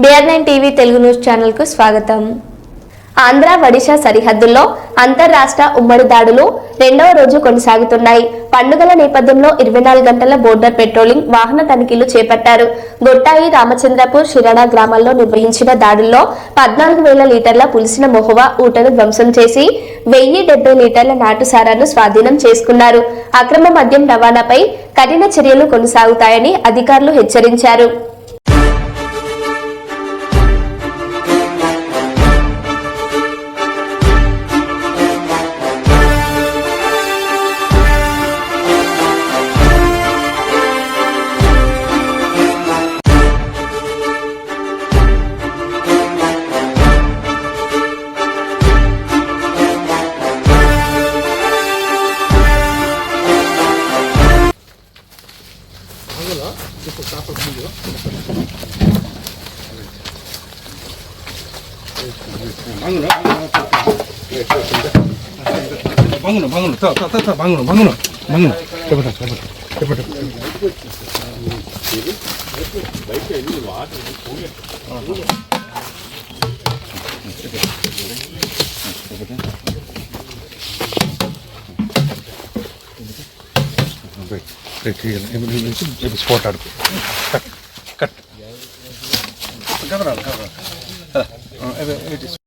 BR9 TV Telugu news channel కు స్వాగతం. ఆంధ్ర ఒడిశా సరిహద్దుల్లో అంతర్రాష్ట్ర ఉమ్మడి దాడులు రెండవ రోజు కొనసాగుతున్నాయి. పండుగల నేపథ్యంలో 24 గంటల బోర్డర్ పెట్రోలింగ్, వాహన తనిఖీలు చేపట్టారు. గొట్టాయి, రామచంద్రపూర్, శిరాణ గ్రామాల్లో నిర్వహించిన దాడుల్లో 14,000 లీటర్ల పులిసిన మహువా ఊటను ధ్వంసం చేసి 1,070 లీటర్ల నాటు సారాను స్వాధీనం చేసుకున్నారు. అక్రమ మద్యం రవాణాపై కఠిన చర్యలు కొనసాగుతాయని అధికారులు హెచ్చరించారు. స్పాట్ ఆడుకో కట్